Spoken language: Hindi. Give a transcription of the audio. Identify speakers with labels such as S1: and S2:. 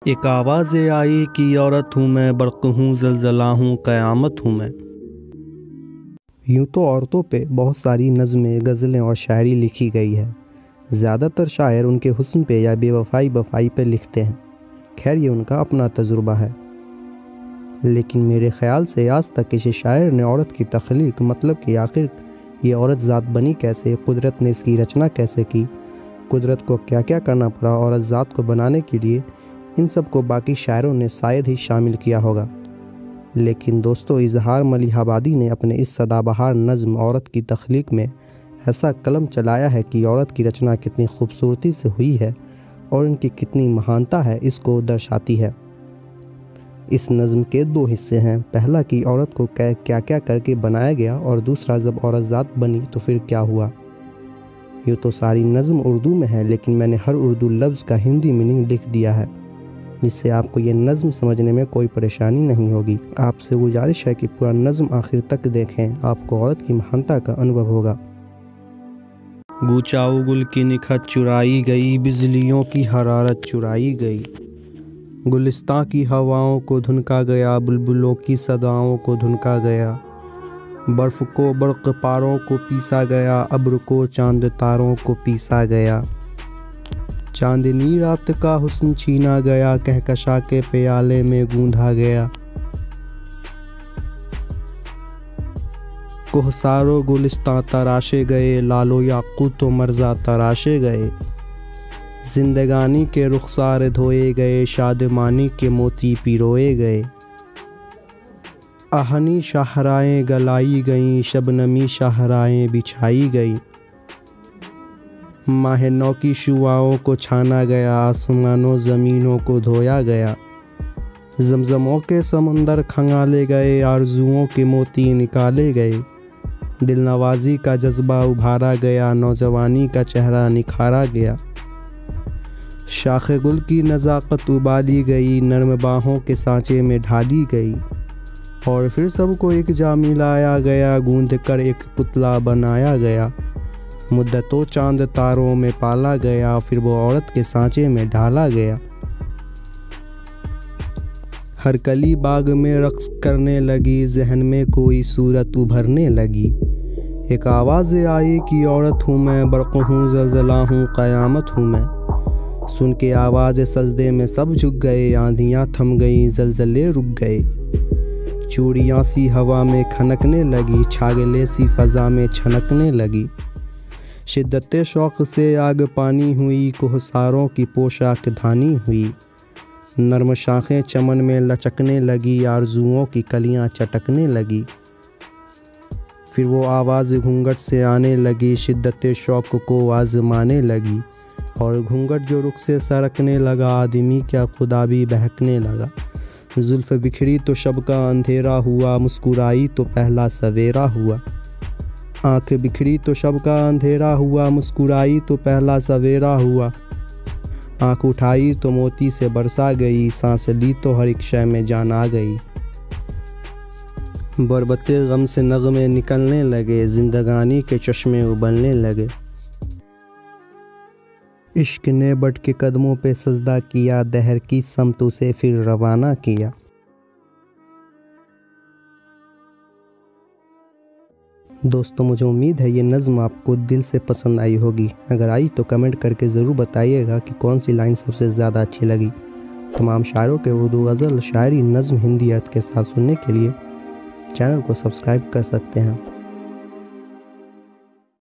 S1: एक आवाज़ आई कि औरत हूँ मैं, बर्क़ हूँ, ज़लज़ला हूँ, क़यामत हूँ मैं।
S2: यूँ तो औरतों पे बहुत सारी नज़में, गज़लें और शायरी लिखी गई है। ज़्यादातर शायर उनके हुस्न पे या बेवफ़ाई पे लिखते हैं। खैर ये उनका अपना तजुर्बा है, लेकिन मेरे ख़्याल से आज तक किसी शायर ने औरत की तख्लीक, मतलब कि आखिर ये औरत ज़ात बनी कैसे, कुदरत ने इसकी रचना कैसे की, कुदरत को क्या क्या करना पड़ा औरत ज़ात को बनाने के लिए, इन सब को बाकी शायरों ने शायद ही शामिल किया होगा। लेकिन दोस्तों, इज़हार मलिहाबादी ने अपने इस सदाबहार नज़्म औरत की तख्लीक में ऐसा कलम चलाया है कि औरत की रचना कितनी खूबसूरती से हुई है और इनकी कितनी महानता है, इसको दर्शाती है। इस नज़्म के दो हिस्से हैं। पहला कि औरत को क्या क्या करके बनाया गया, और दूसरा जब औरत ज़ात बनी तो फिर क्या हुआ। यूँ तो सारी नज़्म उर्दू में है, लेकिन मैंने हर उर्दू लफ्ज़ का हिंदी मीनिंग लिख दिया है, जिससे आपको ये नज़्म समझने में कोई परेशानी नहीं होगी। आपसे गुजारिश है कि पूरा नज़्म आखिर तक देखें, आपको औरत की महानता का अनुभव होगा।
S1: गूचाओ गुल की निखत चुराई गई, बिजलियों की हरारत चुराई गई। गुलिस्तां की हवाओं को धुनका गया, बुलबुलों की सदाओं को धुनका गया। बर्फ़ को बर्क़ पारों को पीसा गया, अब्र को चांद तारों को पीसा गया। चांदनी रात का हुस्न छीना गया, कहकशा के प्याले में गूंधा गया। कोहसारो गुलिस्तां तराशे गए, लालो याकूत मर्ज़ा तराशे गए। जिंदगानी के रुखसार धोए गए, शादमानी के मोती पिरोए गए। आहनी शाहराएँ गलाई गईं, शबनमी शाहराएँ बिछाई गई। माह नौ की शुआओं को छाना गया, आसमानों ज़मीनों को धोया गया। ज़मज़मों के समंदर खंगाले गए, आरज़ुओं के मोती निकाले गए। दिल नवाज़ी का जज्बा उभारा गया, नौजवानी का चेहरा निखारा गया। शाख़े गुल की नज़ाकत उबाली गई, नर्म बाहों के सांचे में ढाली गई। और फिर सबको एक जा मिलाया गया, गूंद कर एक पुतला बनाया गया। मुद्दतों चांद तारों में पाला गया, फिर वो औरत के सांचे में ढाला गया। हर कली बाग में रक़्स करने लगी, जहन में कोई सूरत उभरने लगी। एक आवाज़ आई कि औरत हूँ मैं, बर्क़ हूँ, ज़लज़ला हूँ, क़यामत हूँ मैं। सुन के आवाज़ सजदे में सब झुक गए, आंधियाँ थम गईं, ज़लज़ले रुक गए। चूड़ियाँ सी हवा में खनकने लगी, छागले सी फ़ज़ा में छनकने लगी। शिद्दत शौक़ से आग पानी हुई, कोहसारों की पोशाक धानी हुई। नर्म शाखें चमन में लचकने लगी, आरज़ुओं की कलियां चटकने लगी। फिर वो आवाज़ घूंघट से आने लगी, शिद्दत शौक़ को आज़माने लगी। और घूंघट जो रुख से सरकने लगा, आदमी क्या खुदा भी बहकने लगा। जुल्फ़ बिखरी तो शब का अंधेरा हुआ, मुस्कुराई तो पहला सवेरा हुआ। आँख बिखरी तो शब का अंधेरा हुआ, मुस्कुराई तो पहला सवेरा हुआ। आँख उठाई तो मोती से बरसा गई, सांस ली तो हर एक शय में जान आ गई। बरबते गम से नग़मे निकलने लगे, जिंदगानी के चश्मे उबलने लगे। इश्क ने बट के कदमों पे सजदा किया, दहर की समतों से फिर रवाना किया। दोस्तों, मुझे उम्मीद है ये नज़्म आपको दिल से पसंद आई होगी। अगर आई तो कमेंट करके ज़रूर बताइएगा कि कौन सी लाइन सबसे ज़्यादा अच्छी लगी। तमाम शायरों के उर्दू गज़ल, शायरी, नज़्म हिंदी अर्थ के साथ सुनने के लिए चैनल को सब्सक्राइब कर सकते हैं।